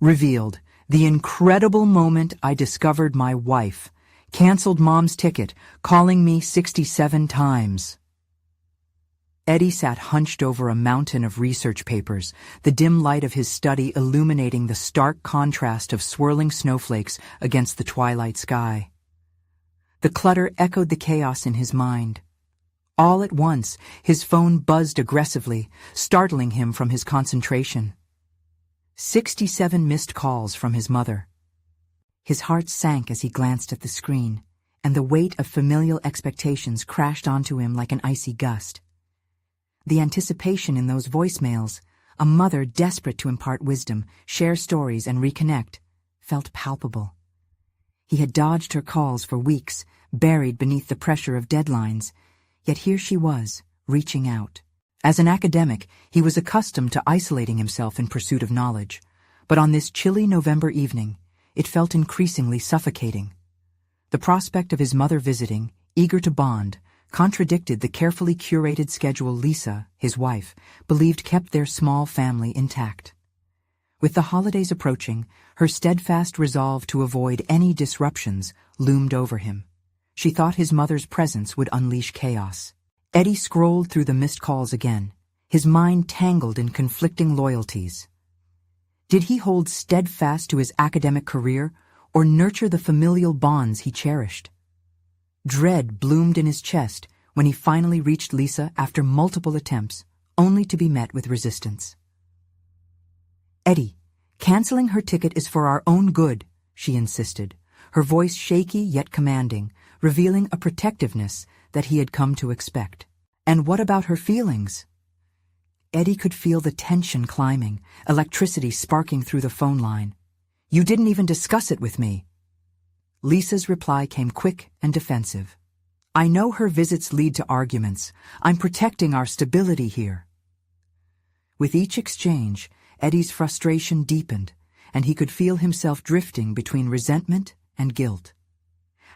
Revealed, the incredible moment I discovered my wife. Canceled mom's ticket, calling me 67 times. Eddie sat hunched over a mountain of research papers, the dim light of his study illuminating the stark contrast of swirling snowflakes against the twilight sky. The clutter echoed the chaos in his mind. All at once, his phone buzzed aggressively, startling him from his concentration. 67 missed calls from his mother. His heart sank as he glanced at the screen, and the weight of familial expectations crashed onto him like an icy gust. The anticipation in those voicemails, a mother desperate to impart wisdom, share stories, and reconnect, felt palpable. He had dodged her calls for weeks, buried beneath the pressure of deadlines, yet here she was, reaching out. As an academic, he was accustomed to isolating himself in pursuit of knowledge, but on this chilly November evening, it felt increasingly suffocating. The prospect of his mother visiting, eager to bond, contradicted the carefully curated schedule Lisa, his wife, believed kept their small family intact. With the holidays approaching, her steadfast resolve to avoid any disruptions loomed over him. She thought his mother's presence would unleash chaos. Eddie scrolled through the missed calls again, his mind tangled in conflicting loyalties. Did he hold steadfast to his academic career or nurture the familial bonds he cherished? Dread bloomed in his chest when he finally reached Lisa after multiple attempts, only to be met with resistance. "Eddie, canceling her ticket is for our own good," she insisted, her voice shaky yet commanding, revealing a protectiveness that he had come to expect. "And what about her feelings?" Eddie could feel the tension climbing, electricity sparking through the phone line. "You didn't even discuss it with me." Lisa's reply came quick and defensive. "I know her visits lead to arguments. I'm protecting our stability here." With each exchange, Eddie's frustration deepened, and he could feel himself drifting between resentment and guilt.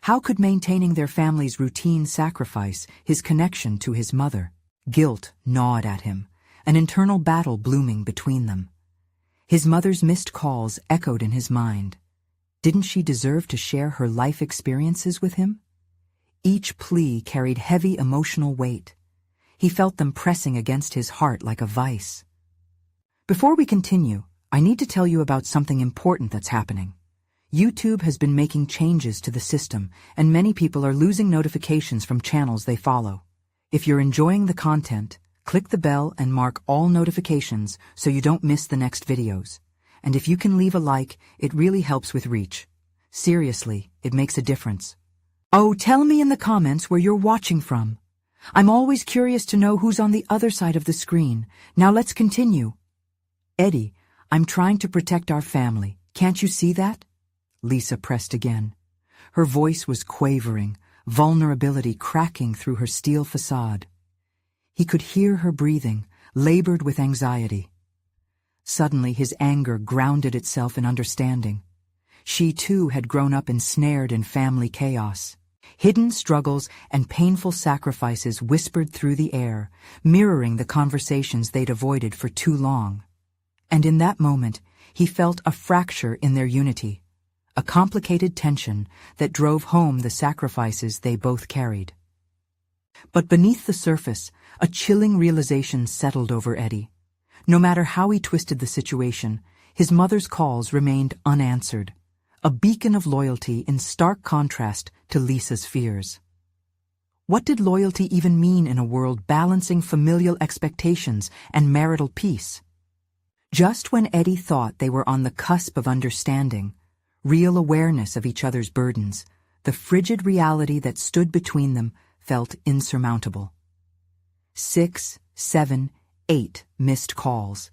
How could maintaining their family's routine sacrifice his connection to his mother? Guilt gnawed at him, an internal battle blooming between them. His mother's missed calls echoed in his mind. Didn't she deserve to share her life experiences with him? Each plea carried heavy emotional weight. He felt them pressing against his heart like a vice. Before we continue, I need to tell you about something important that's happening. YouTube has been making changes to the system, and many people are losing notifications from channels they follow. If you're enjoying the content, click the bell and mark all notifications so you don't miss the next videos. And if you can leave a like, it really helps with reach. Seriously, it makes a difference. Oh, tell me in the comments where you're watching from. I'm always curious to know who's on the other side of the screen. Now let's continue. "Eddie, I'm trying to protect our family. Can't you see that?" Lisa pressed again. Her voice was quavering, vulnerability cracking through her steel facade. He could hear her breathing, labored with anxiety. Suddenly his anger grounded itself in understanding. She too had grown up ensnared in family chaos. Hidden struggles and painful sacrifices whispered through the air, mirroring the conversations they'd avoided for too long. And in that moment, he felt a fracture in their unity, a complicated tension that drove home the sacrifices they both carried. But beneath the surface, a chilling realization settled over Eddie. No matter how he twisted the situation, his mother's calls remained unanswered, a beacon of loyalty in stark contrast to Lisa's fears. What did loyalty even mean in a world balancing familial expectations and marital peace? Just when Eddie thought they were on the cusp of understanding, real awareness of each other's burdens, the frigid reality that stood between them felt insurmountable. 6, 7, 8 missed calls.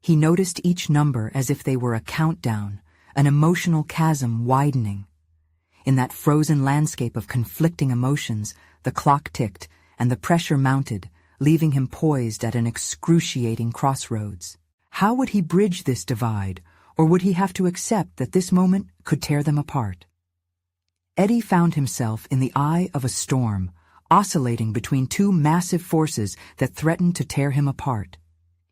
He noticed each number as if they were a countdown, an emotional chasm widening. In that frozen landscape of conflicting emotions, the clock ticked and the pressure mounted, leaving him poised at an excruciating crossroads. How would he bridge this divide, or would he have to accept that this moment could tear them apart? Eddie found himself in the eye of a storm, oscillating between two massive forces that threatened to tear him apart.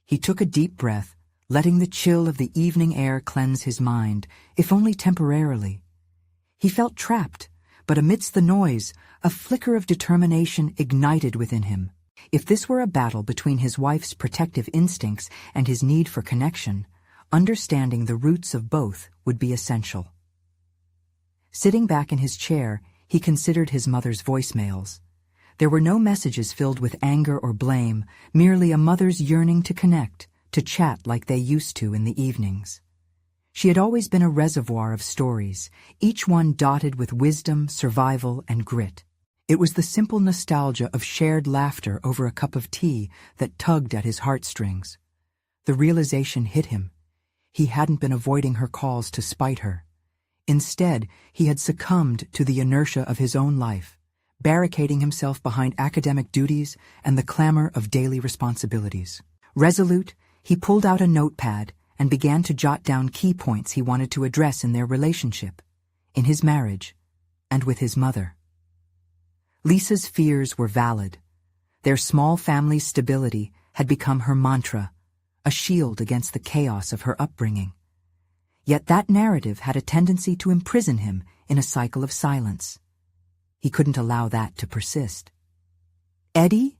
He took a deep breath, letting the chill of the evening air cleanse his mind, if only temporarily. He felt trapped, but amidst the noise, a flicker of determination ignited within him. If this were a battle between his wife's protective instincts and his need for connection, understanding the roots of both would be essential. Sitting back in his chair, he considered his mother's voicemails. There were no messages filled with anger or blame, merely a mother's yearning to connect, to chat like they used to in the evenings. She had always been a reservoir of stories, each one dotted with wisdom, survival, and grit. It was the simple nostalgia of shared laughter over a cup of tea that tugged at his heartstrings. The realization hit him. He hadn't been avoiding her calls to spite her. Instead, he had succumbed to the inertia of his own life, barricading himself behind academic duties and the clamor of daily responsibilities. Resolute, he pulled out a notepad and began to jot down key points he wanted to address in their relationship, in his marriage, and with his mother. Lisa's fears were valid. Their small family's stability had become her mantra, a shield against the chaos of her upbringing. Yet that narrative had a tendency to imprison him in a cycle of silence. He couldn't allow that to persist. "Eddie?"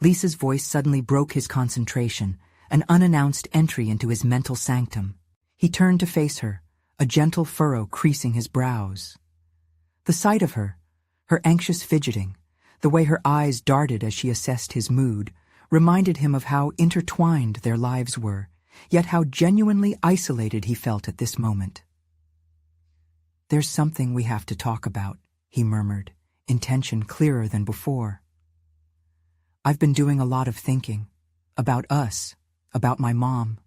Lisa's voice suddenly broke his concentration, an unannounced entry into his mental sanctum. He turned to face her, a gentle furrow creasing his brows. The sight of her, her anxious fidgeting, the way her eyes darted as she assessed his mood, reminded him of how intertwined their lives were, yet how genuinely isolated he felt at this moment. "There's something we have to talk about," he murmured, intention clearer than before. "I've been doing a lot of thinking, about us, about my mom."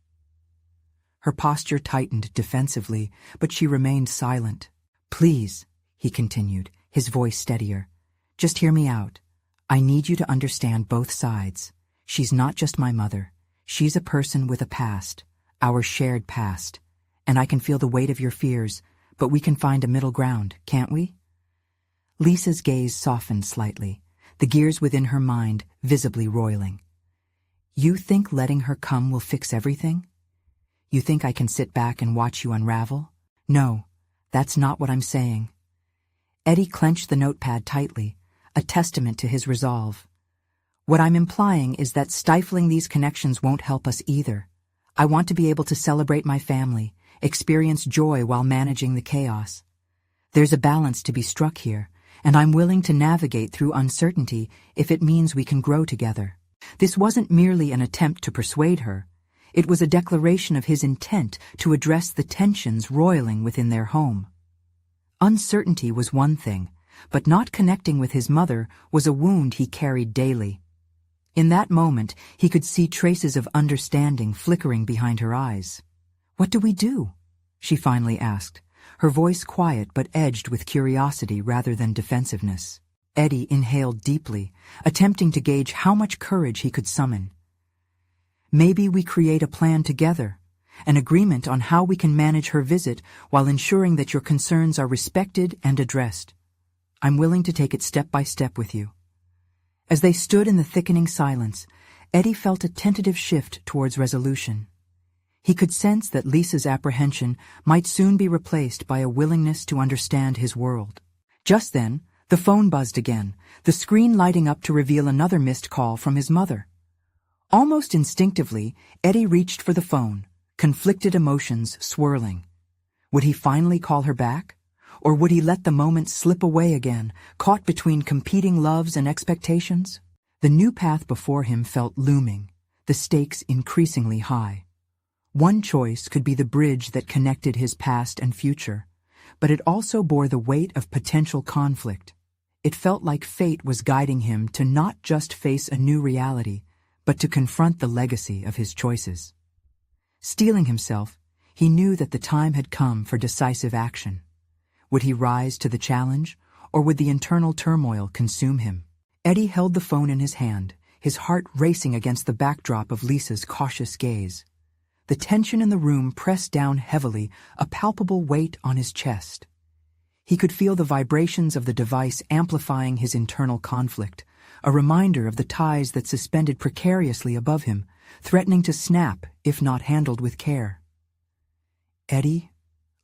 Her posture tightened defensively, but she remained silent. "Please," he continued, his voice steadier, "just hear me out. I need you to understand both sides. She's not just my mother. She's a person with a past, our shared past, and I can feel the weight of your fears, but we can find a middle ground, can't we?" Lisa's gaze softened slightly, the gears within her mind visibly roiling. "You think letting her come will fix everything? You think I can sit back and watch you unravel? No, that's not what I'm saying." Eddie clenched the notepad tightly, a testament to his resolve. "What I'm implying is that stifling these connections won't help us either. I want to be able to celebrate my family, experience joy while managing the chaos. There's a balance to be struck here, and I'm willing to navigate through uncertainty if it means we can grow together." This wasn't merely an attempt to persuade her. It was a declaration of his intent to address the tensions roiling within their home. Uncertainty was one thing, but not connecting with his mother was a wound he carried daily. In that moment, he could see traces of understanding flickering behind her eyes. "What do we do?" she finally asked, her voice quiet but edged with curiosity rather than defensiveness. Eddie inhaled deeply, attempting to gauge how much courage he could summon. "Maybe we create a plan together, an agreement on how we can manage her visit while ensuring that your concerns are respected and addressed. I'm willing to take it step by step with you." As they stood in the thickening silence, Eddie felt a tentative shift towards resolution. He could sense that Lisa's apprehension might soon be replaced by a willingness to understand his world. Just then, the phone buzzed again, the screen lighting up to reveal another missed call from his mother. Almost instinctively, Eddie reached for the phone, conflicted emotions swirling. Would he finally call her back? Or would he let the moment slip away again, caught between competing loves and expectations? The new path before him felt looming, the stakes increasingly high. One choice could be the bridge that connected his past and future, but it also bore the weight of potential conflict. It felt like fate was guiding him to not just face a new reality, but to confront the legacy of his choices. Steeling himself, he knew that the time had come for decisive action. Would he rise to the challenge, or would the internal turmoil consume him? Eddie held the phone in his hand, his heart racing against the backdrop of Lisa's cautious gaze. The tension in the room pressed down heavily, a palpable weight on his chest. He could feel the vibrations of the device amplifying his internal conflict, a reminder of the ties that suspended precariously above him, threatening to snap if not handled with care. "Eddie?"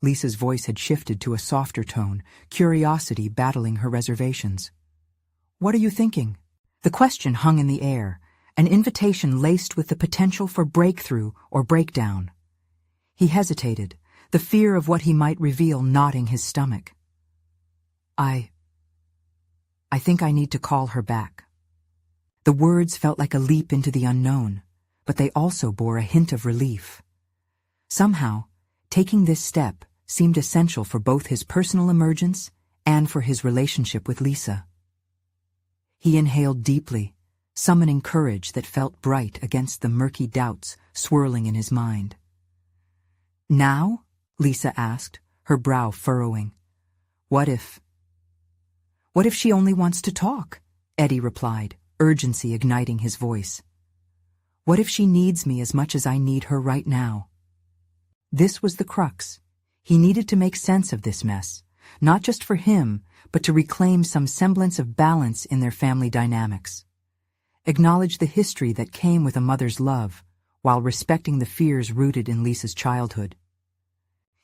Lisa's voice had shifted to a softer tone, curiosity battling her reservations. "What are you thinking?" The question hung in the air, an invitation laced with the potential for breakthrough or breakdown. He hesitated, the fear of what he might reveal knotting his stomach. I think I need to call her back." The words felt like a leap into the unknown, but they also bore a hint of relief. Somehow, taking this step seemed essential for both his personal emergence and for his relationship with Lisa. He inhaled deeply, summoning courage that felt bright against the murky doubts swirling in his mind. "Now?" Lisa asked, her brow furrowing. What if she only wants to talk?" Eddie replied, urgency igniting his voice. "What if she needs me as much as I need her right now?" This was the crux. He needed to make sense of this mess, not just for him, but to reclaim some semblance of balance in their family dynamics. Acknowledge the history that came with a mother's love, while respecting the fears rooted in Lisa's childhood.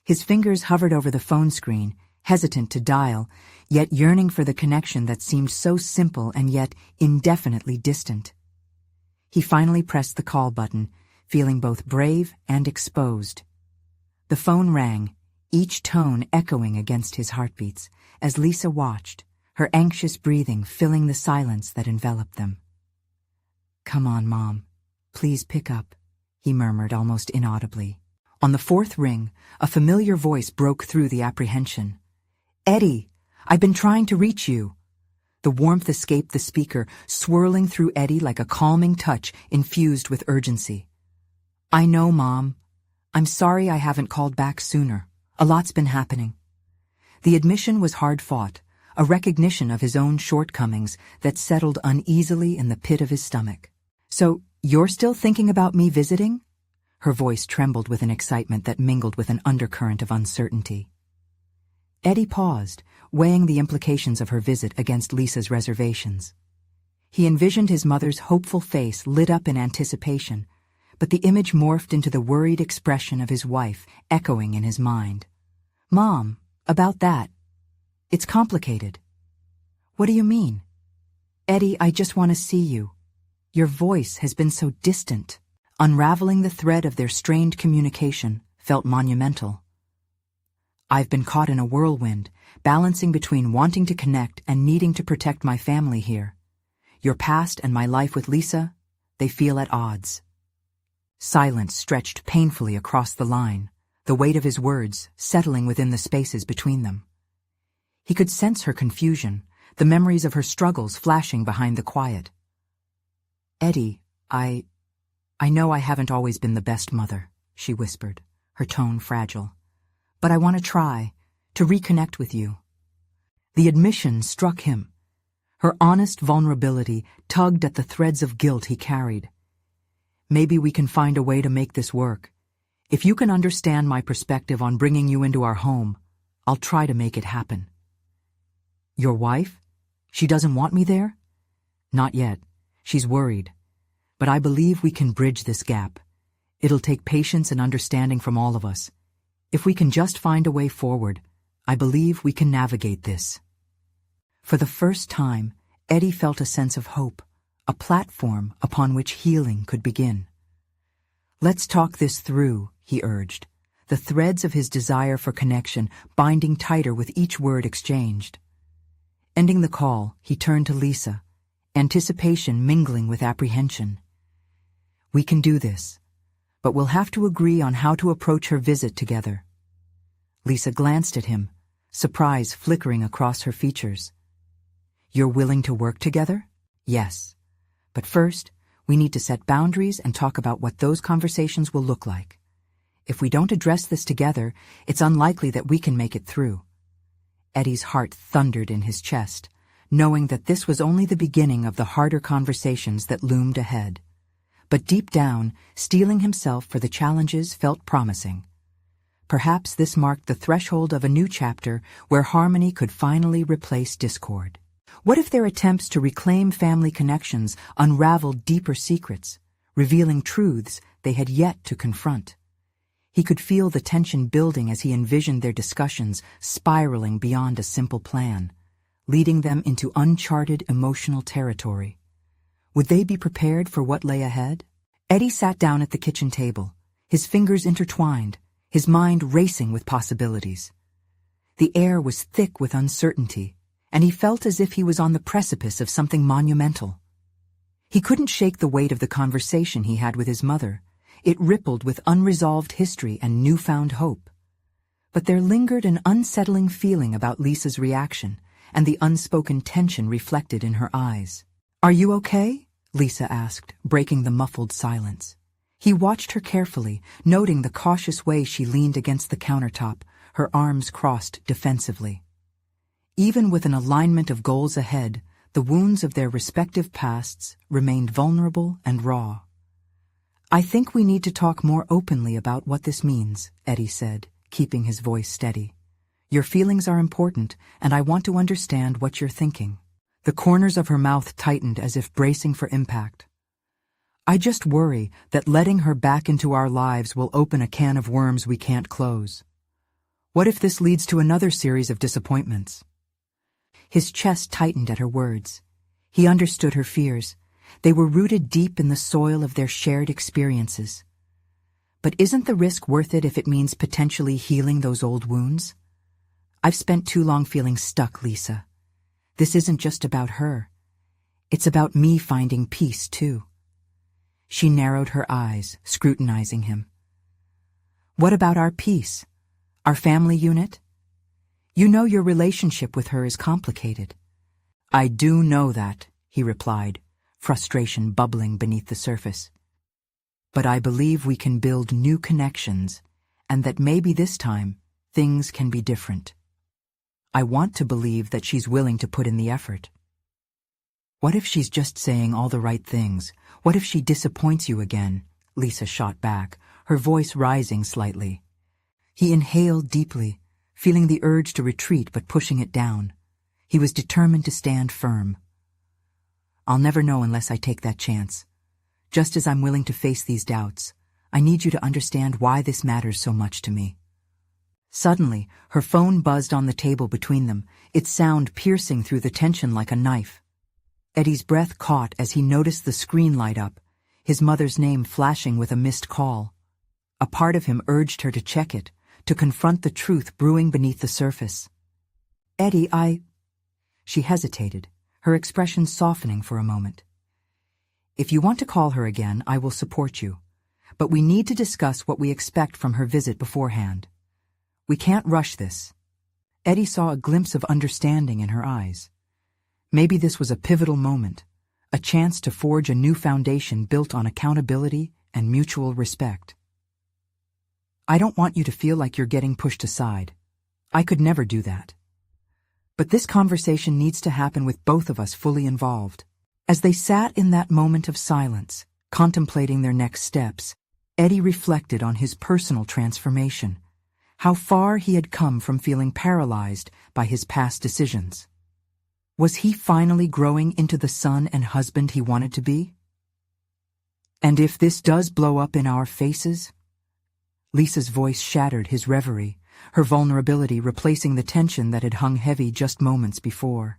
His fingers hovered over the phone screen, hesitant to dial, yet yearning for the connection that seemed so simple and yet indefinitely distant. He finally pressed the call button, feeling both brave and exposed. The phone rang, each tone echoing against his heartbeats, as Lisa watched, her anxious breathing filling the silence that enveloped them. "Come on, Mom. Please pick up," he murmured almost inaudibly. On the fourth ring, a familiar voice broke through the apprehension. "Eddie, I've been trying to reach you." The warmth escaped the speaker, swirling through Eddie like a calming touch infused with urgency. "I know, Mom. I'm sorry I haven't called back sooner. A lot's been happening." The admission was hard-fought, a recognition of his own shortcomings that settled uneasily in the pit of his stomach. "So, you're still thinking about me visiting?" Her voice trembled with an excitement that mingled with an undercurrent of uncertainty. Eddie paused, weighing the implications of her visit against Lisa's reservations. He envisioned his mother's hopeful face lit up in anticipation, but the image morphed into the worried expression of his wife echoing in his mind. "Mom, about that. It's complicated." "What do you mean?" "Eddie, I just want to see you. Your voice has been so distant." Unraveling the thread of their strained communication felt monumental. "I've been caught in a whirlwind, balancing between wanting to connect and needing to protect my family here. Your past and my life with Lisa, they feel at odds." Silence stretched painfully across the line, the weight of his words settling within the spaces between them. He could sense her confusion, the memories of her struggles flashing behind the quiet. "Eddie, I know I haven't always been the best mother," she whispered, her tone fragile. "But I want to try, to reconnect with you." The admission struck him. Her honest vulnerability tugged at the threads of guilt he carried. "Maybe we can find a way to make this work. If you can understand my perspective on bringing you into our home, I'll try to make it happen." "Your wife? She doesn't want me there?" "Not yet. She's worried. But I believe we can bridge this gap. It'll take patience and understanding from all of us. If we can just find a way forward, I believe we can navigate this." For the first time, Eddie felt a sense of hope, a platform upon which healing could begin. "Let's talk this through," he urged, the threads of his desire for connection binding tighter with each word exchanged. Ending the call, he turned to Lisa, anticipation mingling with apprehension. "We can do this, but we'll have to agree on how to approach her visit together." Lisa glanced at him, surprise flickering across her features. "You're willing to work together?" "Yes. But first, we need to set boundaries and talk about what those conversations will look like. If we don't address this together, it's unlikely that we can make it through." Eddie's heart thundered in his chest, knowing that this was only the beginning of the harder conversations that loomed ahead. But deep down, steeling himself for the challenges felt promising. Perhaps this marked the threshold of a new chapter where harmony could finally replace discord. What if their attempts to reclaim family connections unraveled deeper secrets, revealing truths they had yet to confront. He could feel the tension building as he envisioned their discussions spiraling beyond a simple plan, leading them into uncharted emotional territory. Would they be prepared for what lay ahead? Eddie sat down at the kitchen table, his fingers intertwined, his mind racing with possibilities. The air was thick with uncertainty, and he felt as if he was on the precipice of something monumental. He couldn't shake the weight of the conversation he had with his mother. It rippled with unresolved history and newfound hope. But there lingered an unsettling feeling about Lisa's reaction and the unspoken tension reflected in her eyes. "Are you okay?" Lisa asked, breaking the muffled silence. He watched her carefully, noting the cautious way she leaned against the countertop, her arms crossed defensively. Even with an alignment of goals ahead, the wounds of their respective pasts remained vulnerable and raw. "I think we need to talk more openly about what this means," Eddie said, keeping his voice steady. "Your feelings are important, and I want to understand what you're thinking." The corners of her mouth tightened as if bracing for impact. "I just worry that letting her back into our lives will open a can of worms we can't close. What if this leads to another series of disappointments?" His chest tightened at her words. He understood her fears. They were rooted deep in the soil of their shared experiences. But isn't the risk worth it if it means potentially healing those old wounds? "I've spent too long feeling stuck, Lisa. This isn't just about her. It's about me finding peace, too." She narrowed her eyes, scrutinizing him. "What about our peace? Our family unit? You know your relationship with her is complicated." "I do know that," he replied, frustration bubbling beneath the surface. "But I believe we can build new connections, and that maybe this time things can be different. I want to believe that she's willing to put in the effort." "What if she's just saying all the right things? What if she disappoints you again?" Lisa shot back, her voice rising slightly. He inhaled deeply, feeling the urge to retreat but pushing it down. He was determined to stand firm. "I'll never know unless I take that chance. Just as I'm willing to face these doubts, I need you to understand why this matters so much to me." Suddenly, her phone buzzed on the table between them, its sound piercing through the tension like a knife. Eddie's breath caught as he noticed the screen light up, his mother's name flashing with a missed call. A part of him urged her to check it, to confront the truth brewing beneath the surface. "Eddie, She hesitated, her expression softening for a moment. "If you want to call her again, I will support you. But we need to discuss what we expect from her visit beforehand. We can't rush this." Eddie saw a glimpse of understanding in her eyes. Maybe this was a pivotal moment, a chance to forge a new foundation built on accountability and mutual respect. "I don't want you to feel like you're getting pushed aside. I could never do that. But this conversation needs to happen with both of us fully involved." As they sat in that moment of silence, contemplating their next steps, Eddie reflected on his personal transformation, how far he had come from feeling paralyzed by his past decisions. Was he finally growing into the son and husband he wanted to be? "And if this does blow up in our faces?" Lisa's voice shattered his reverie, her vulnerability replacing the tension that had hung heavy just moments before.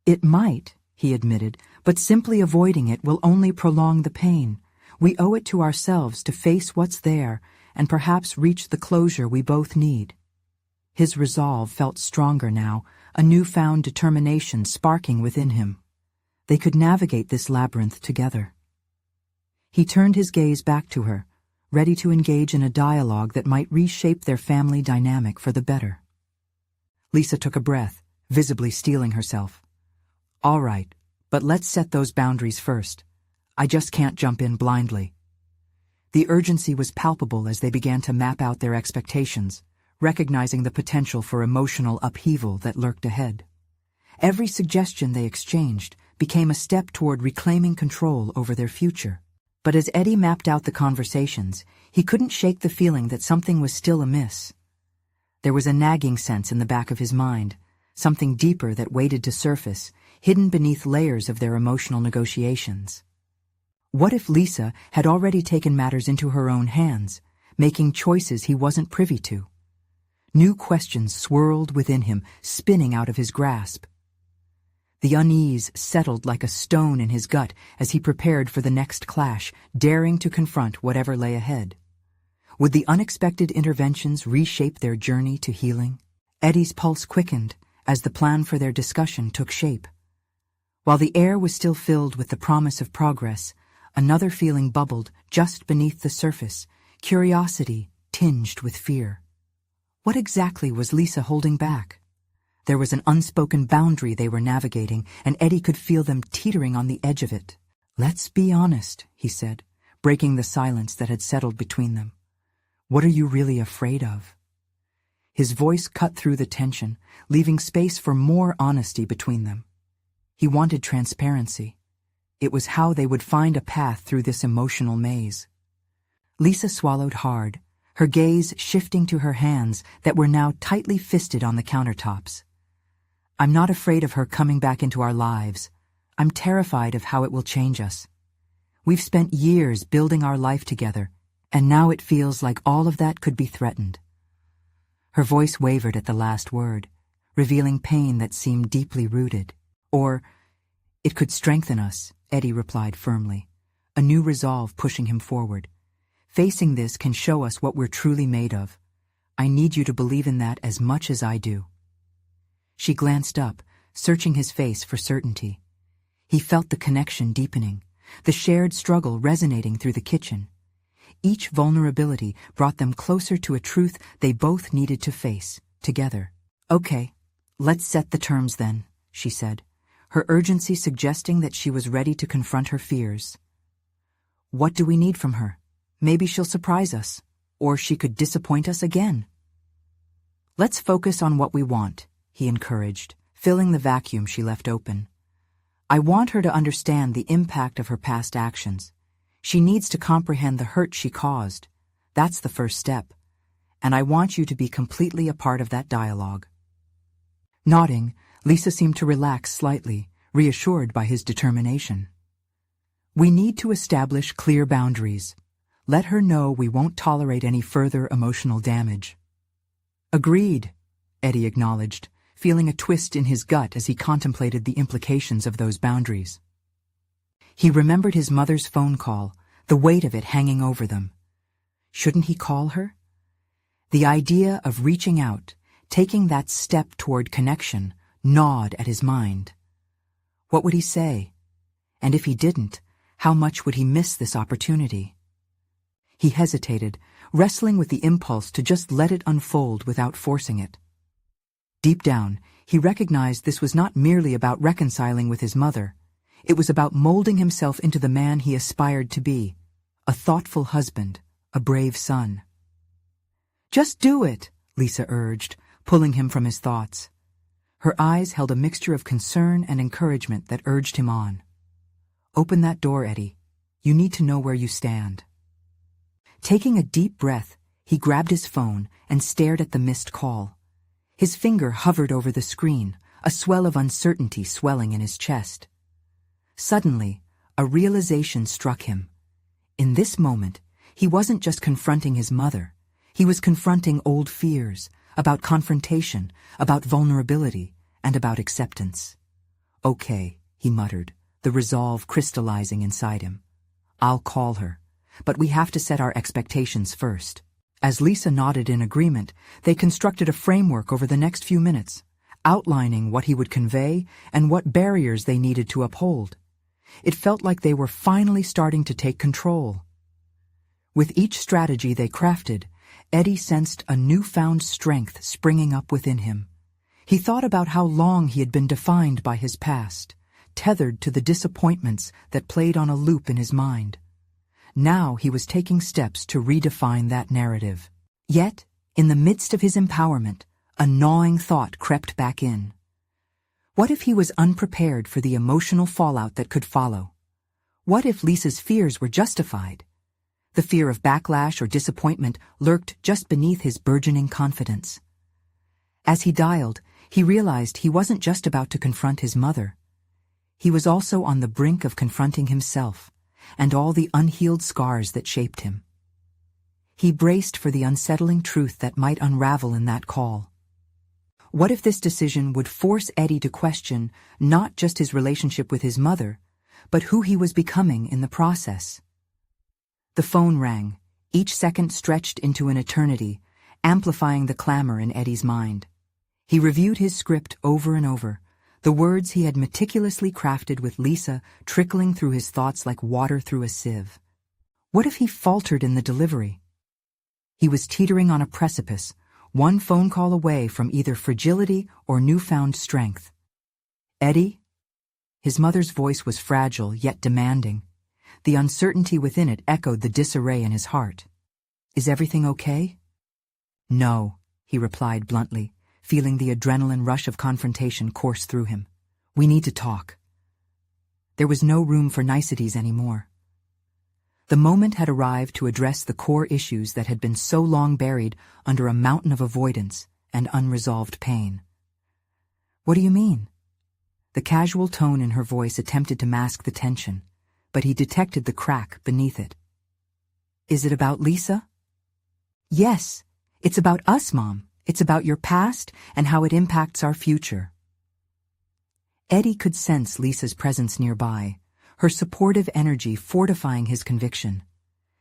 "It might," he admitted, "but simply avoiding it will only prolong the pain. We owe it to ourselves to face what's there and perhaps reach the closure we both need." His resolve felt stronger now, a newfound determination sparking within him. They could navigate this labyrinth together. He turned his gaze back to her, ready to engage in a dialogue that might reshape their family dynamic for the better. Lisa took a breath, visibly steeling herself. "All right, but let's set those boundaries first. I just can't jump in blindly." The urgency was palpable as they began to map out their expectations, recognizing the potential for emotional upheaval that lurked ahead. Every suggestion they exchanged became a step toward reclaiming control over their future. But as Eddie mapped out the conversations, he couldn't shake the feeling that something was still amiss. There was a nagging sense in the back of his mind, something deeper that waited to surface, hidden beneath layers of their emotional negotiations. What if Lisa had already taken matters into her own hands, making choices he wasn't privy to? New questions swirled within him, spinning out of his grasp. The unease settled like a stone in his gut as he prepared for the next clash, daring to confront whatever lay ahead. Would the unexpected interventions reshape their journey to healing? Eddie's pulse quickened as the plan for their discussion took shape. While the air was still filled with the promise of progress, another feeling bubbled just beneath the surface, curiosity tinged with fear. What exactly was Lisa holding back? There was an unspoken boundary they were navigating, and Eddie could feel them teetering on the edge of it. "Let's be honest," he said, breaking the silence that had settled between them. "What are you really afraid of?" His voice cut through the tension, leaving space for more honesty between them. He wanted transparency. It was how they would find a path through this emotional maze. Lisa swallowed hard, her gaze shifting to her hands that were now tightly fisted on the countertops. "I'm not afraid of her coming back into our lives. I'm terrified of how it will change us. We've spent years building our life together, and now it feels like all of that could be threatened." Her voice wavered at the last word, revealing pain that seemed deeply rooted. "Or, it could strengthen us," Eddie replied firmly, a new resolve pushing him forward. "Facing this can show us what we're truly made of. I need you to believe in that as much as I do." She glanced up, searching his face for certainty. He felt the connection deepening, the shared struggle resonating through the kitchen. Each vulnerability brought them closer to a truth they both needed to face, together. "Okay, let's set the terms then," she said, her urgency suggesting that she was ready to confront her fears. "What do we need from her? Maybe she'll surprise us, or she could disappoint us again." "Let's focus on what we want," he encouraged, filling the vacuum she left open. "I want her to understand the impact of her past actions. She needs to comprehend the hurt she caused. That's the first step. And I want you to be completely a part of that dialogue." Nodding, Lisa seemed to relax slightly, reassured by his determination. "We need to establish clear boundaries. Let her know we won't tolerate any further emotional damage." "Agreed," Eddie acknowledged, feeling a twist in his gut as he contemplated the implications of those boundaries. He remembered his mother's phone call, the weight of it hanging over them. Shouldn't he call her? The idea of reaching out, taking that step toward connection, gnawed at his mind. What would he say? And if he didn't, how much would he miss this opportunity? He hesitated, wrestling with the impulse to just let it unfold without forcing it. Deep down, he recognized this was not merely about reconciling with his mother. It was about molding himself into the man he aspired to be, a thoughtful husband, a brave son. "Just do it," Lisa urged, pulling him from his thoughts. Her eyes held a mixture of concern and encouragement that urged him on. "Open that door, Eddie. You need to know where you stand." Taking a deep breath, he grabbed his phone and stared at the missed call. His finger hovered over the screen, a swell of uncertainty swelling in his chest. Suddenly, a realization struck him. In this moment, he wasn't just confronting his mother. He was confronting old fears, about confrontation, about vulnerability, and about acceptance. "Okay," he muttered, the resolve crystallizing inside him. "I'll call her, but we have to set our expectations first." As Lisa nodded in agreement, they constructed a framework over the next few minutes, outlining what he would convey and what barriers they needed to uphold. It felt like they were finally starting to take control. With each strategy they crafted, Eddie sensed a newfound strength springing up within him. He thought about how long he had been defined by his past, tethered to the disappointments that played on a loop in his mind. Now he was taking steps to redefine that narrative. Yet, in the midst of his empowerment, a gnawing thought crept back in. What if he was unprepared for the emotional fallout that could follow? What if Lisa's fears were justified? The fear of backlash or disappointment lurked just beneath his burgeoning confidence. As he dialed, he realized he wasn't just about to confront his mother. He was also on the brink of confronting himself, and all the unhealed scars that shaped him. He braced for the unsettling truth that might unravel in that call. What if this decision would force Eddie to question not just his relationship with his mother, but who he was becoming in the process? The phone rang, each second stretched into an eternity, amplifying the clamor in Eddie's mind. He reviewed his script over and over, the words he had meticulously crafted with Lisa trickling through his thoughts like water through a sieve. What if he faltered in the delivery? He was teetering on a precipice, one phone call away from either fragility or newfound strength. "Eddie?" His mother's voice was fragile yet demanding. The uncertainty within it echoed the disarray in his heart. "Is everything okay?" "No," he replied bluntly, feeling the adrenaline rush of confrontation course through him. "We need to talk." There was no room for niceties anymore. The moment had arrived to address the core issues that had been so long buried under a mountain of avoidance and unresolved pain. "What do you mean?" The casual tone in her voice attempted to mask the tension, but he detected the crack beneath it. "Is it about Lisa?" "Yes, it's about us, Mom. It's about your past and how it impacts our future." Eddie could sense Lisa's presence nearby, her supportive energy fortifying his conviction.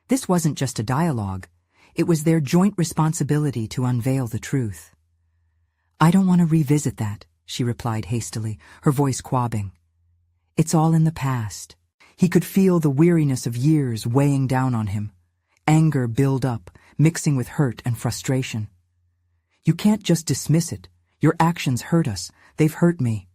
This wasn't just a dialogue, it was their joint responsibility to unveil the truth. "I don't want to revisit that," she replied hastily, her voice quabbing. "It's all in the past." He could feel the weariness of years weighing down on him. Anger build up, mixing with hurt and frustration. "You can't just dismiss it. Your actions hurt us. They've hurt me."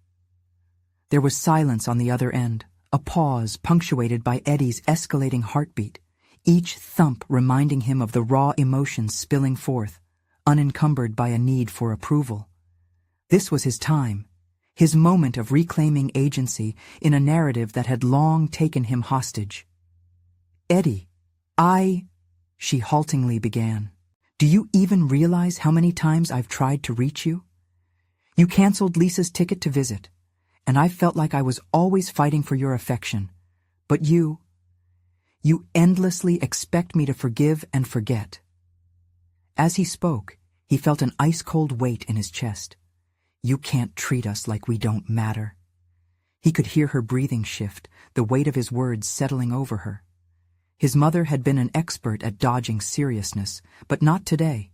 There was silence on the other end, a pause punctuated by Eddie's escalating heartbeat, each thump reminding him of the raw emotions spilling forth, unencumbered by a need for approval. This was his time, his moment of reclaiming agency in a narrative that had long taken him hostage. "Eddie, she haltingly began. "Do you even realize how many times I've tried to reach you? You canceled Lisa's ticket to visit, and I felt like I was always fighting for your affection. But you endlessly expect me to forgive and forget." As he spoke, he felt an ice-cold weight in his chest. "You can't treat us like we don't matter." He could hear her breathing shift, the weight of his words settling over her. His mother had been an expert at dodging seriousness, but not today.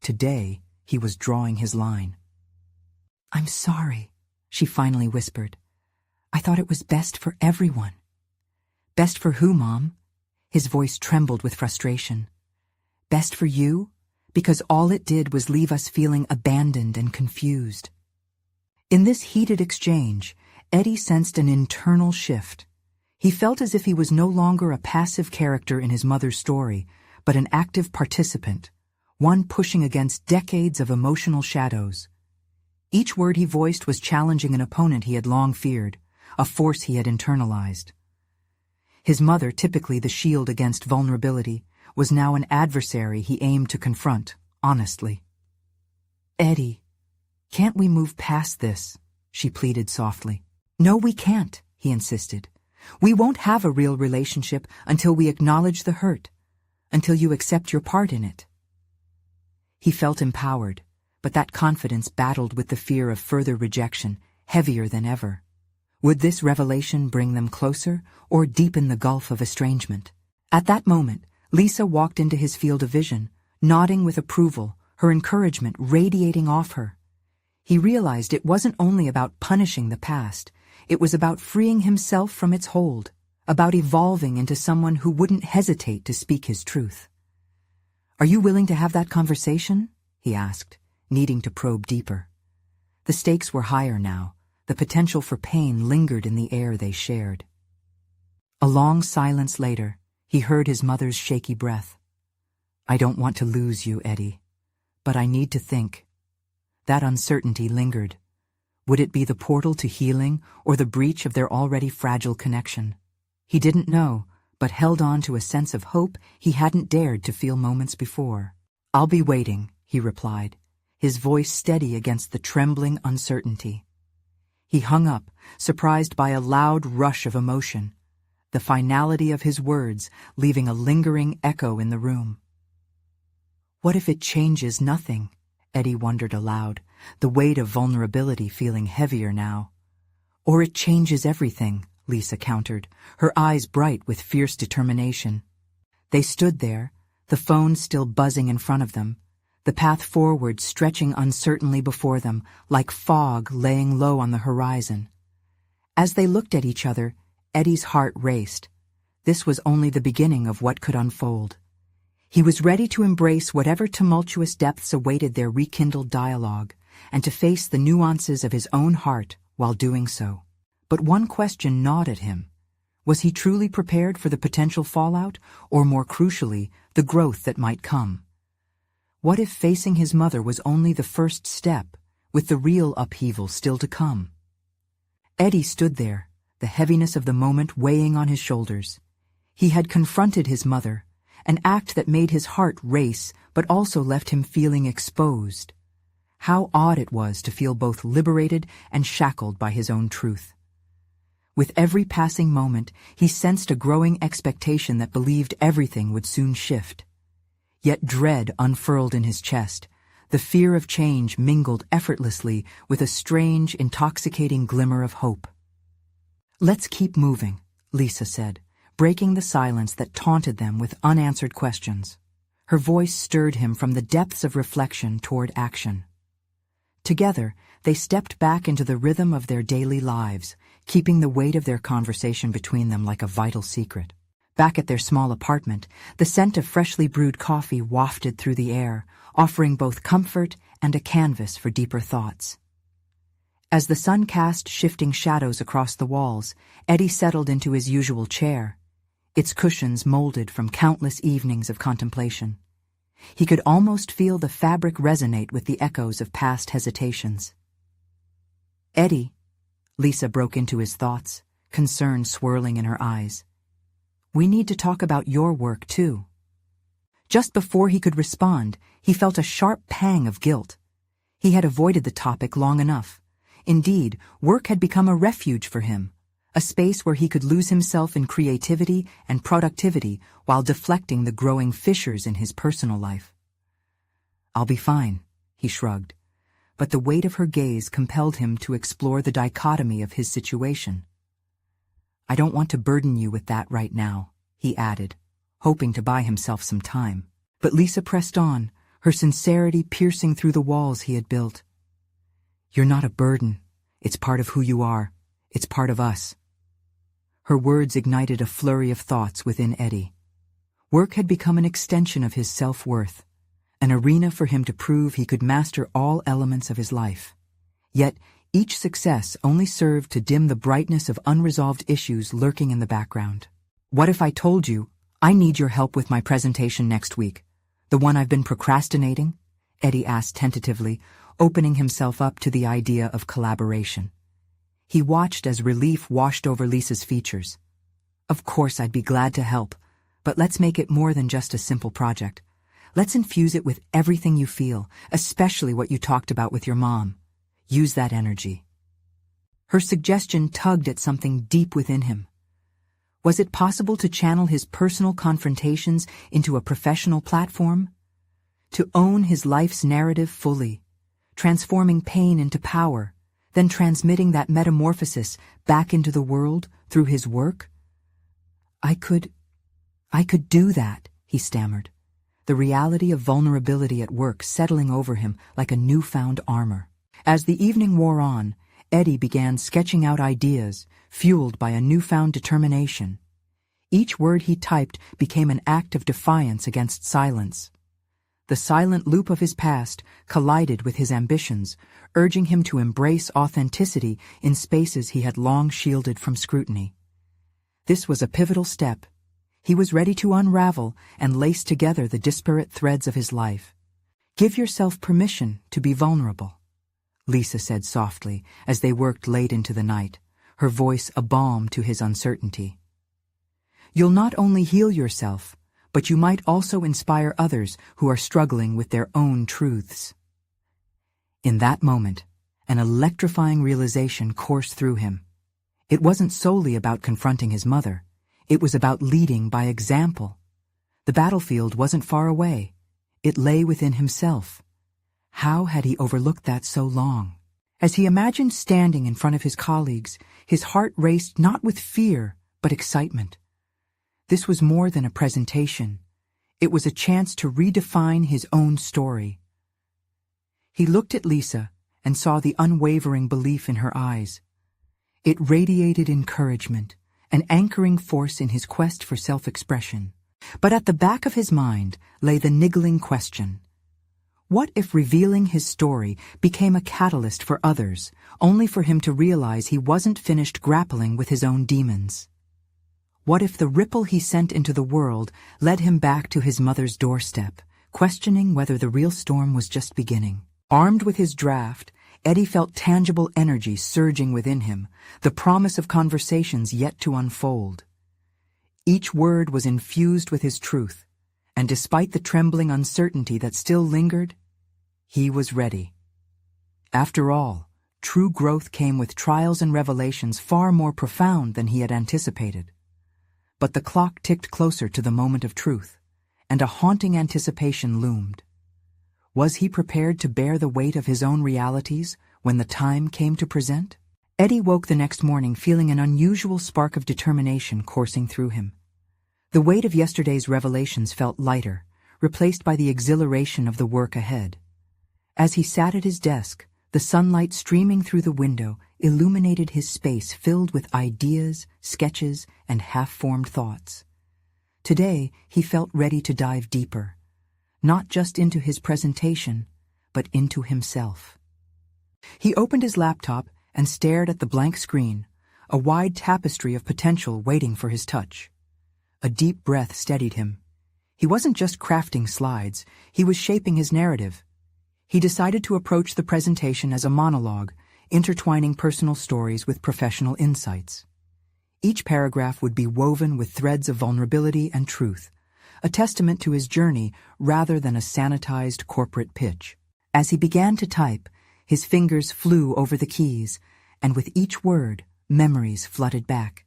Today, he was drawing his line. "I'm sorry," she finally whispered. "I thought it was best for everyone." "Best for who, Mom?" His voice trembled with frustration. "Best for you? Because all it did was leave us feeling abandoned and confused." In this heated exchange, Eddie sensed an internal shift. He felt as if he was no longer a passive character in his mother's story, but an active participant, one pushing against decades of emotional shadows. Each word he voiced was challenging an opponent he had long feared, a force he had internalized. His mother, typically the shield against vulnerability, was now an adversary he aimed to confront, honestly. "Eddie, can't we move past this?" she pleaded softly. "No, we can't," he insisted. "We won't have a real relationship until we acknowledge the hurt, until you accept your part in it." He felt empowered, but that confidence battled with the fear of further rejection, heavier than ever. Would this revelation bring them closer or deepen the gulf of estrangement? At that moment, Lisa walked into his field of vision, nodding with approval, her encouragement radiating off her. He realized it wasn't only about punishing the past, it was about freeing himself from its hold, about evolving into someone who wouldn't hesitate to speak his truth. "Are you willing to have that conversation?" he asked, needing to probe deeper. The stakes were higher now. The potential for pain lingered in the air they shared. A long silence later, he heard his mother's shaky breath. "I don't want to lose you, Eddie, but I need to think." That uncertainty lingered. Would it be the portal to healing or the breach of their already fragile connection? He didn't know, but held on to a sense of hope he hadn't dared to feel moments before. "I'll be waiting," he replied, his voice steady against the trembling uncertainty. He hung up, surprised by a loud rush of emotion. the finality of his words leaving a lingering echo in the room. What if it changes nothing? Eddie wondered aloud, the weight of vulnerability feeling heavier now. Or it changes everything, Lisa countered, her eyes bright with fierce determination. They stood there, the phone still buzzing in front of them, the path forward stretching uncertainly before them, like fog laying low on the horizon. As they looked at each other, Eddie's heart raced. This was only the beginning of what could unfold. He was ready to embrace whatever tumultuous depths awaited their rekindled dialogue, and to face the nuances of his own heart while doing so. But one question gnawed at him. Was he truly prepared for the potential fallout, or more crucially, the growth that might come? What if facing his mother was only the first step, with the real upheaval still to come? Eddie stood there, the heaviness of the moment weighing on his shoulders. He had confronted his mother, an act that made his heart race but also left him feeling exposed. How odd it was to feel both liberated and shackled by his own truth. With every passing moment, he sensed a growing expectation that believed everything would soon shift. Yet dread unfurled in his chest. The fear of change mingled effortlessly with a strange, intoxicating glimmer of hope. "Let's keep moving," Lisa said, breaking the silence that taunted them with unanswered questions. Her voice stirred him from the depths of reflection toward action. Together, they stepped back into the rhythm of their daily lives, keeping the weight of their conversation between them like a vital secret. Back at their small apartment, the scent of freshly brewed coffee wafted through the air, offering both comfort and a canvas for deeper thoughts. As the sun cast shifting shadows across the walls, Eddie settled into his usual chair, its cushions molded from countless evenings of contemplation. He could almost feel the fabric resonate with the echoes of past hesitations. "Eddie," Lisa broke into his thoughts, concern swirling in her eyes. "We need to talk about your work, too." Just before he could respond, he felt a sharp pang of guilt. He had avoided the topic long enough. Indeed, work had become a refuge for him, a space where he could lose himself in creativity and productivity while deflecting the growing fissures in his personal life. "I'll be fine," he shrugged, but the weight of her gaze compelled him to explore the dichotomy of his situation. "I don't want to burden you with that right now," he added, hoping to buy himself some time. But Lisa pressed on, her sincerity piercing through the walls he had built. "You're not a burden. It's part of who you are. It's part of us." Her words ignited a flurry of thoughts within Eddie. Work had become an extension of his self-worth, an arena for him to prove he could master all elements of his life. Yet, each success only served to dim the brightness of unresolved issues lurking in the background. "What if I told you, I need your help with my presentation next week, the one I've been procrastinating?" Eddie asked tentatively, opening himself up to the idea of collaboration. He watched as relief washed over Lisa's features. "Of course I'd be glad to help, but let's make it more than just a simple project. Let's infuse it with everything you feel, especially what you talked about with your mom. Use that energy." Her suggestion tugged at something deep within him. Was it possible to channel his personal confrontations into a professional platform? To own his life's narrative fully, transforming pain into power, then transmitting that metamorphosis back into the world through his work? I could do that," he stammered, the reality of vulnerability at work settling over him like a newfound armor. As the evening wore on, Eddie began sketching out ideas, fueled by a newfound determination. Each word he typed became an act of defiance against silence. The silent loop of his past collided with his ambitions, urging him to embrace authenticity in spaces he had long shielded from scrutiny. This was a pivotal step. He was ready to unravel and lace together the disparate threads of his life. "Give yourself permission to be vulnerable," Lisa said softly as they worked late into the night, her voice a balm to his uncertainty. "You'll not only heal yourself, but you might also inspire others who are struggling with their own truths." In that moment, an electrifying realization coursed through him. It wasn't solely about confronting his mother. It was about leading by example. The battlefield wasn't far away. It lay within himself. How had he overlooked that so long? As he imagined standing in front of his colleagues, his heart raced not with fear, but excitement. This was more than a presentation. It was a chance to redefine his own story. He looked at Lisa and saw the unwavering belief in her eyes. It radiated encouragement, an anchoring force in his quest for self-expression. But at the back of his mind lay the niggling question. What if revealing his story became a catalyst for others, only for him to realize he wasn't finished grappling with his own demons? What if the ripple he sent into the world led him back to his mother's doorstep, questioning whether the real storm was just beginning? Armed with his draft, Eddie felt tangible energy surging within him, the promise of conversations yet to unfold. Each word was infused with his truth, and despite the trembling uncertainty that still lingered, he was ready. After all, true growth came with trials and revelations far more profound than he had anticipated. But the clock ticked closer to the moment of truth, and a haunting anticipation loomed. Was he prepared to bear the weight of his own realities when the time came to present? Eddie woke the next morning feeling an unusual spark of determination coursing through him. The weight of yesterday's revelations felt lighter, replaced by the exhilaration of the work ahead. As he sat at his desk, the sunlight streaming through the window illuminated his space filled with ideas, sketches, and half-formed thoughts. Today, he felt ready to dive deeper, not just into his presentation, but into himself. He opened his laptop and stared at the blank screen, a wide tapestry of potential waiting for his touch. A deep breath steadied him. He wasn't just crafting slides, he was shaping his narrative. He decided to approach the presentation as a monologue, intertwining personal stories with professional insights. Each paragraph would be woven with threads of vulnerability and truth, a testament to his journey rather than a sanitized corporate pitch. As he began to type, his fingers flew over the keys, and with each word, memories flooded back.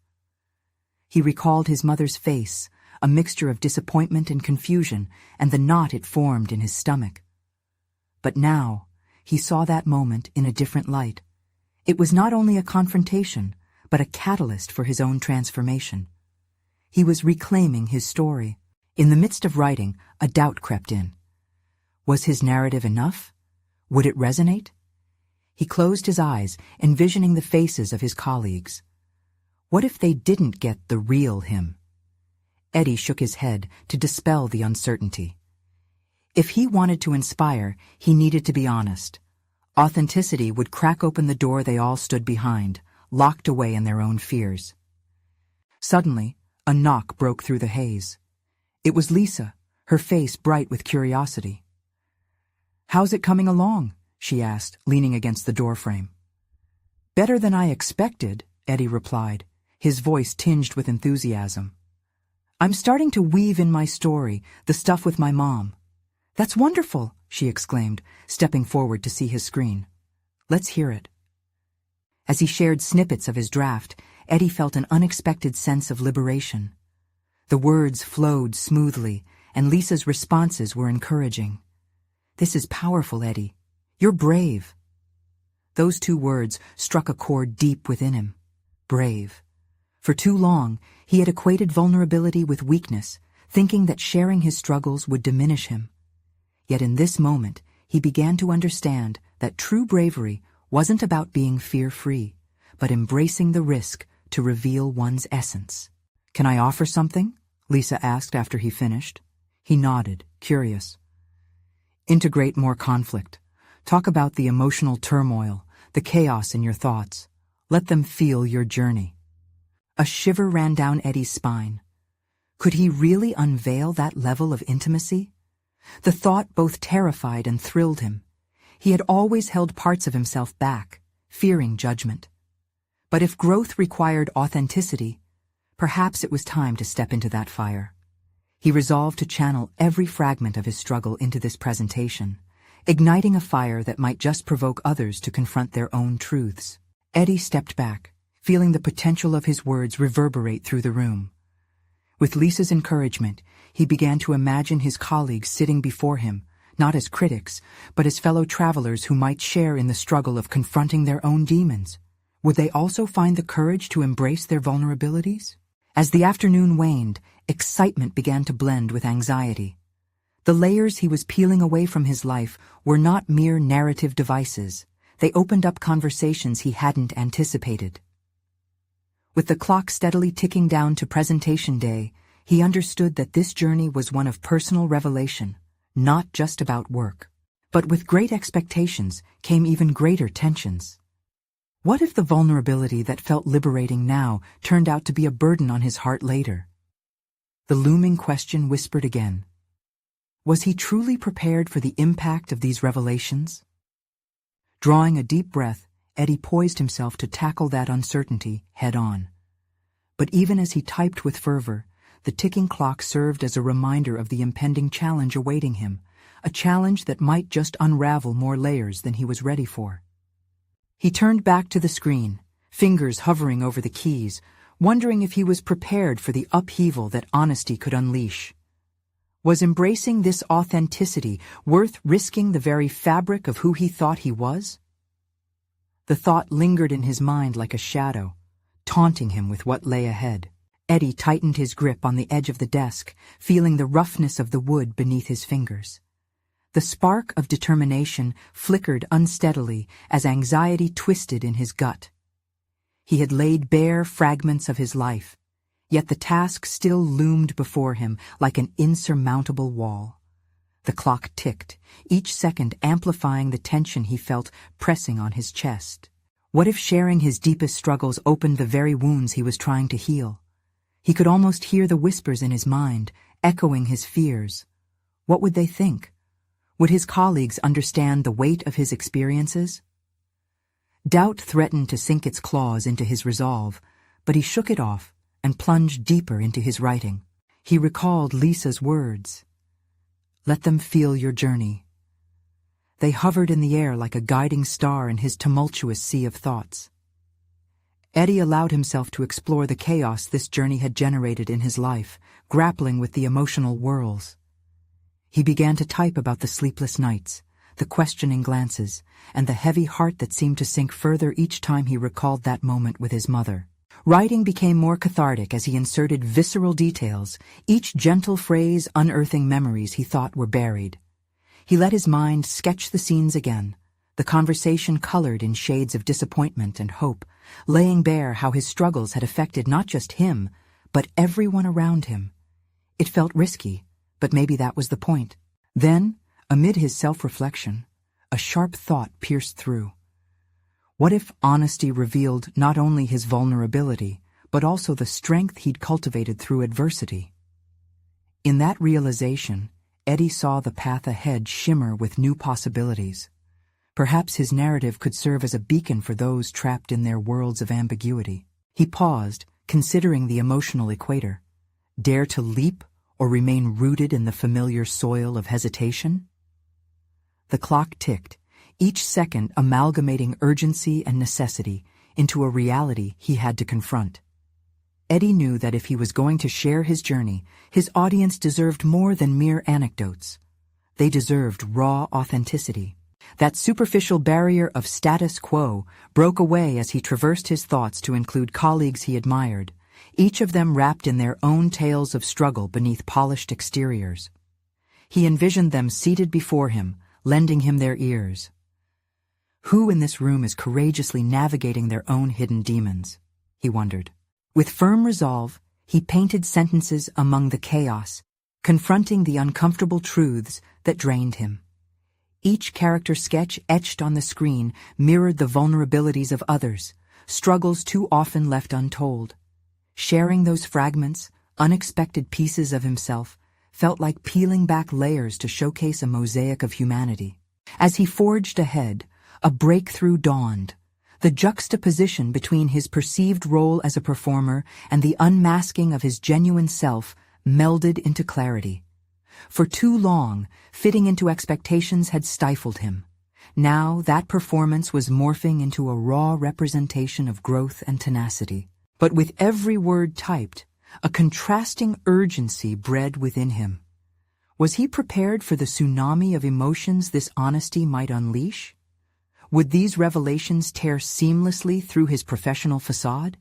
He recalled his mother's face, a mixture of disappointment and confusion, and the knot it formed in his stomach. But now, he saw that moment in a different light. It was not only a confrontation, but a catalyst for his own transformation. He was reclaiming his story. In the midst of writing, a doubt crept in. Was his narrative enough? Would it resonate? He closed his eyes, envisioning the faces of his colleagues. What if they didn't get the real him? Eddie shook his head to dispel the uncertainty. If he wanted to inspire, he needed to be honest. Authenticity would crack open the door they all stood behind, locked away in their own fears. Suddenly, a knock broke through the haze. It was Lisa, her face bright with curiosity. "How's it coming along?" she asked, leaning against the doorframe. "Better than I expected," Eddie replied, his voice tinged with enthusiasm. "I'm starting to weave in my story, the stuff with my mom." "That's wonderful," she exclaimed, stepping forward to see his screen. "Let's hear it." As he shared snippets of his draft, Eddie felt an unexpected sense of liberation. The words flowed smoothly, and Lisa's responses were encouraging. "This is powerful, Eddie. You're brave." Those two words struck a chord deep within him. Brave. For too long, he had equated vulnerability with weakness, thinking that sharing his struggles would diminish him. Yet in this moment, he began to understand that true bravery wasn't about being fear-free, but embracing the risk to reveal one's essence. "Can I offer something?" Lisa asked after he finished. He nodded, curious. "Integrate more conflict. Talk about the emotional turmoil, the chaos in your thoughts. Let them feel your journey." A shiver ran down Eddie's spine. Could he really unveil that level of intimacy? The thought both terrified and thrilled him. He had always held parts of himself back, fearing judgment. But if growth required authenticity, perhaps it was time to step into that fire. He resolved to channel every fragment of his struggle into this presentation, igniting a fire that might just provoke others to confront their own truths. Eddie stepped back, feeling the potential of his words reverberate through the room. With Lisa's encouragement, he began to imagine his colleagues sitting before him, not as critics, but as fellow travelers who might share in the struggle of confronting their own demons. Would they also find the courage to embrace their vulnerabilities? As the afternoon waned, excitement began to blend with anxiety. The layers he was peeling away from his life were not mere narrative devices. They opened up conversations he hadn't anticipated. With the clock steadily ticking down to presentation day, he understood that this journey was one of personal revelation, not just about work. But with great expectations came even greater tensions. What if the vulnerability that felt liberating now turned out to be a burden on his heart later? The looming question whispered again. Was he truly prepared for the impact of these revelations? Drawing a deep breath, Eddie poised himself to tackle that uncertainty head-on. But even as he typed with fervor, the ticking clock served as a reminder of the impending challenge awaiting him, a challenge that might just unravel more layers than he was ready for. He turned back to the screen, fingers hovering over the keys, wondering if he was prepared for the upheaval that honesty could unleash. Was embracing this authenticity worth risking the very fabric of who he thought he was? The thought lingered in his mind like a shadow, taunting him with what lay ahead. Eddie tightened his grip on the edge of the desk, feeling the roughness of the wood beneath his fingers. The spark of determination flickered unsteadily as anxiety twisted in his gut. He had laid bare fragments of his life, yet the task still loomed before him like an insurmountable wall. The clock ticked, each second amplifying the tension he felt pressing on his chest. What if sharing his deepest struggles opened the very wounds he was trying to heal? He could almost hear the whispers in his mind, echoing his fears. What would they think? Would his colleagues understand the weight of his experiences? Doubt threatened to sink its claws into his resolve, but he shook it off and plunged deeper into his writing. He recalled Lisa's words. Let them feel your journey. They hovered in the air like a guiding star in his tumultuous sea of thoughts. Eddie allowed himself to explore the chaos this journey had generated in his life, grappling with the emotional whirls. He began to type about the sleepless nights, the questioning glances, and the heavy heart that seemed to sink further each time he recalled that moment with his mother. Writing became more cathartic as he inserted visceral details, each gentle phrase unearthing memories he thought were buried. He let his mind sketch the scenes again, the conversation colored in shades of disappointment and hope, laying bare how his struggles had affected not just him, but everyone around him. It felt risky, but maybe that was the point. Then, amid his self-reflection, a sharp thought pierced through. What if honesty revealed not only his vulnerability, but also the strength he'd cultivated through adversity? In that realization, Eddie saw the path ahead shimmer with new possibilities. Perhaps his narrative could serve as a beacon for those trapped in their worlds of ambiguity. He paused, considering the emotional equator. Dare to leap or remain rooted in the familiar soil of hesitation? The clock ticked, each second amalgamating urgency and necessity into a reality he had to confront. Eddie knew that if he was going to share his journey, his audience deserved more than mere anecdotes. They deserved raw authenticity. That superficial barrier of status quo broke away as he traversed his thoughts to include colleagues he admired, each of them wrapped in their own tales of struggle beneath polished exteriors. He envisioned them seated before him, lending him their ears. Who in this room is courageously navigating their own hidden demons? He wondered. With firm resolve, he painted sentences among the chaos, confronting the uncomfortable truths that drained him. Each character sketch etched on the screen mirrored the vulnerabilities of others, struggles too often left untold. Sharing those fragments, unexpected pieces of himself, felt like peeling back layers to showcase a mosaic of humanity. As he forged ahead, a breakthrough dawned. The juxtaposition between his perceived role as a performer and the unmasking of his genuine self melded into clarity. For too long, fitting into expectations had stifled him. Now that performance was morphing into a raw representation of growth and tenacity. But with every word typed, A contrasting urgency bred within him. Was he prepared for the tsunami of emotions this honesty might unleash? Would these revelations tear seamlessly through his professional facade?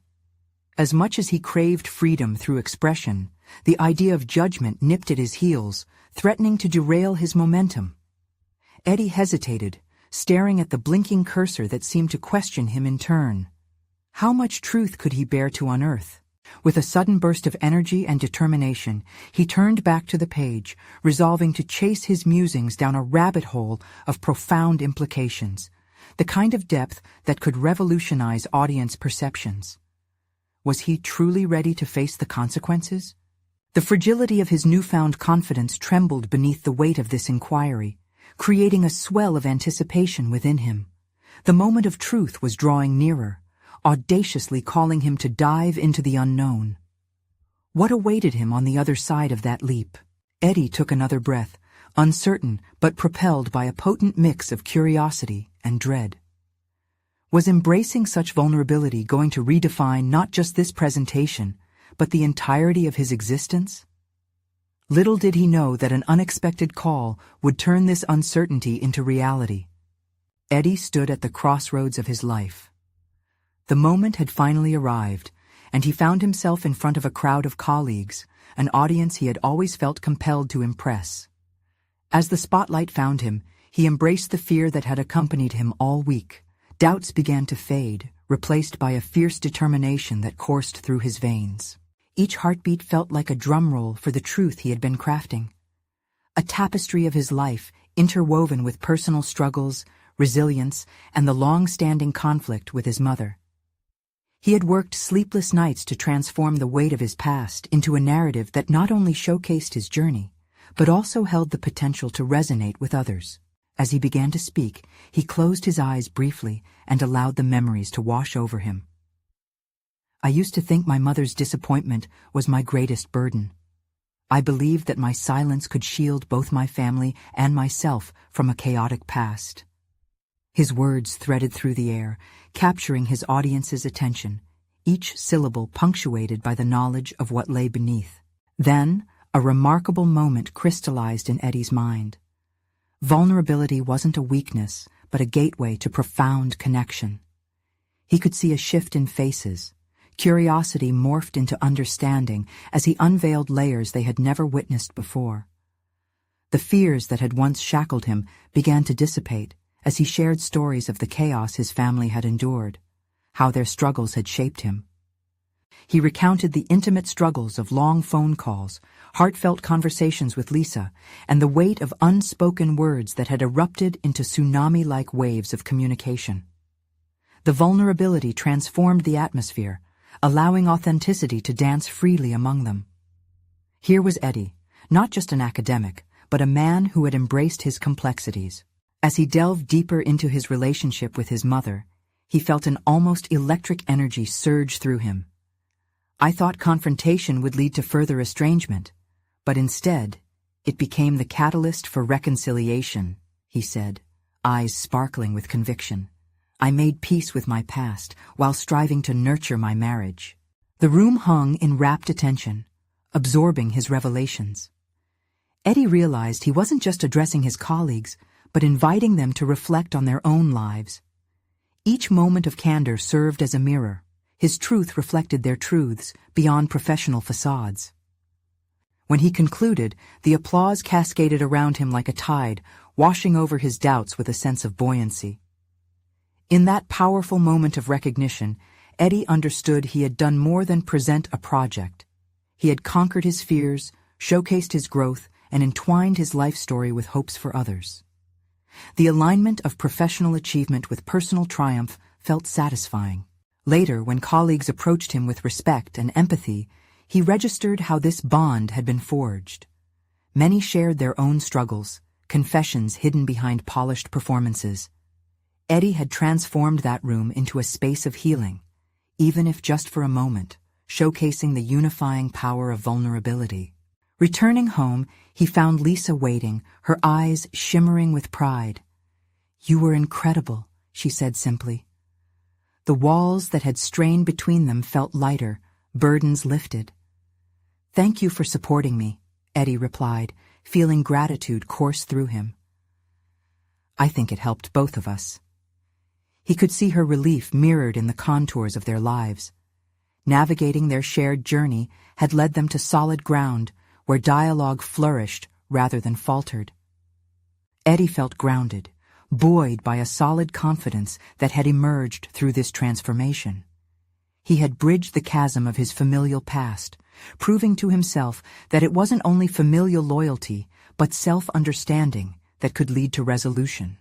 As much as he craved freedom through expression, the idea of judgment nipped at his heels, threatening to derail his momentum. Eddie hesitated, staring at the blinking cursor that seemed to question him in turn. How much truth could he bear to unearth? With a sudden burst of energy and determination, he turned back to the page, resolving to chase his musings down a rabbit hole of profound implications, the kind of depth that could revolutionize audience perceptions. Was he truly ready to face the consequences? The fragility of his newfound confidence trembled beneath the weight of this inquiry, creating a swell of anticipation within him. The moment of truth was drawing nearer, audaciously calling him to dive into the unknown. What awaited him on the other side of that leap? Eddie took another breath, uncertain but propelled by a potent mix of curiosity and dread. Was embracing such vulnerability going to redefine not just this presentation, but the entirety of his existence? Little did he know that an unexpected call would turn this uncertainty into reality. Eddie stood at the crossroads of his life. The moment had finally arrived, and he found himself in front of a crowd of colleagues, an audience he had always felt compelled to impress. As the spotlight found him, he embraced the fear that had accompanied him all week. Doubts began to fade, replaced by a fierce determination that coursed through his veins. Each heartbeat felt like a drum roll for the truth he had been crafting. A tapestry of his life, interwoven with personal struggles, resilience, and the long-standing conflict with his mother. He had worked sleepless nights to transform the weight of his past into a narrative that not only showcased his journey, but also held the potential to resonate with others. As he began to speak, he closed his eyes briefly and allowed the memories to wash over him. I used to think my mother's disappointment was my greatest burden. I believed that my silence could shield both my family and myself from a chaotic past. His words threaded through the air, capturing his audience's attention, each syllable punctuated by the knowledge of what lay beneath. Then, a remarkable moment crystallized in Eddie's mind. Vulnerability wasn't a weakness, but a gateway to profound connection. He could see a shift in faces. Curiosity morphed into understanding as he unveiled layers they had never witnessed before. The fears that had once shackled him began to dissipate as he shared stories of the chaos his family had endured, how their struggles had shaped him. He recounted the intimate struggles of long phone calls, heartfelt conversations with Lisa, and the weight of unspoken words that had erupted into tsunami-like waves of communication. The vulnerability transformed the atmosphere, allowing authenticity to dance freely among them. Here was Eddie, not just an academic, but a man who had embraced his complexities. As he delved deeper into his relationship with his mother, he felt an almost electric energy surge through him. I thought confrontation would lead to further estrangement, but instead, it became the catalyst for reconciliation, he said, eyes sparkling with conviction. I made peace with my past while striving to nurture my marriage. The room hung in rapt attention, absorbing his revelations. Eddie realized he wasn't just addressing his colleagues, but inviting them to reflect on their own lives. Each moment of candor served as a mirror. His truth reflected their truths beyond professional facades. When he concluded, the applause cascaded around him like a tide, washing over his doubts with a sense of buoyancy. In that powerful moment of recognition, Eddie understood he had done more than present a project. He had conquered his fears, showcased his growth, and entwined his life story with hopes for others. The alignment of professional achievement with personal triumph felt satisfying. Later, when colleagues approached him with respect and empathy, he registered how this bond had been forged. Many shared their own struggles, confessions hidden behind polished performances. Eddie had transformed that room into a space of healing, even if just for a moment, showcasing the unifying power of vulnerability. Returning home, he found Lisa waiting, her eyes shimmering with pride. "You were incredible," she said simply. The walls that had strained between them felt lighter, burdens lifted. "Thank you for supporting me," Eddie replied, feeling gratitude course through him. "I think it helped both of us." He could see her relief mirrored in the contours of their lives. Navigating their shared journey had led them to solid ground where dialogue flourished rather than faltered. Eddie felt grounded, buoyed by a solid confidence that had emerged through this transformation. He had bridged the chasm of his familial past, proving to himself that it wasn't only familial loyalty, but self-understanding that could lead to resolution.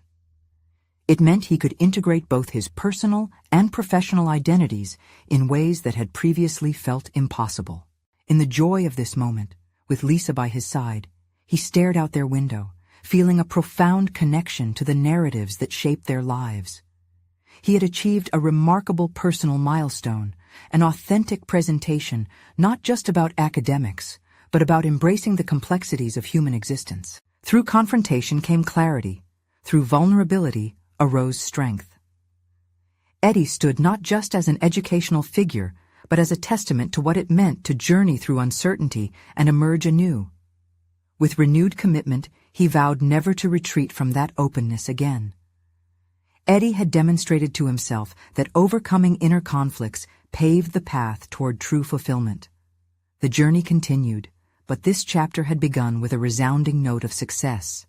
It meant he could integrate both his personal and professional identities in ways that had previously felt impossible. In the joy of this moment, with Lisa by his side, he stared out their window, feeling a profound connection to the narratives that shaped their lives. He had achieved a remarkable personal milestone, an authentic presentation not just about academics, but about embracing the complexities of human existence. Through confrontation came clarity. Through vulnerability arose strength. Eddie stood not just as an educational figure, but as a testament to what it meant to journey through uncertainty and emerge anew. With renewed commitment, he vowed never to retreat from that openness again. Eddie had demonstrated to himself that overcoming inner conflicts paved the path toward true fulfillment. The journey continued, but this chapter had begun with a resounding note of success.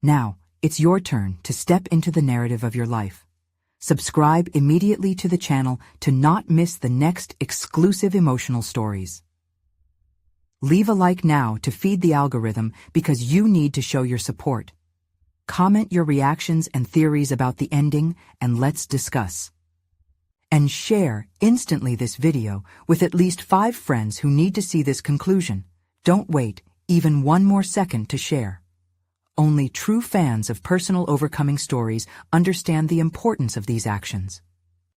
Now, it's your turn to step into the narrative of your life. Subscribe immediately to the channel to not miss the next exclusive emotional stories. Leave a like now to feed the algorithm because you need to show your support. Comment your reactions and theories about the ending and let's discuss. And share instantly this video with at least 5 friends who need to see this conclusion. Don't wait even one more second to share. Only true fans of personal overcoming stories understand the importance of these actions.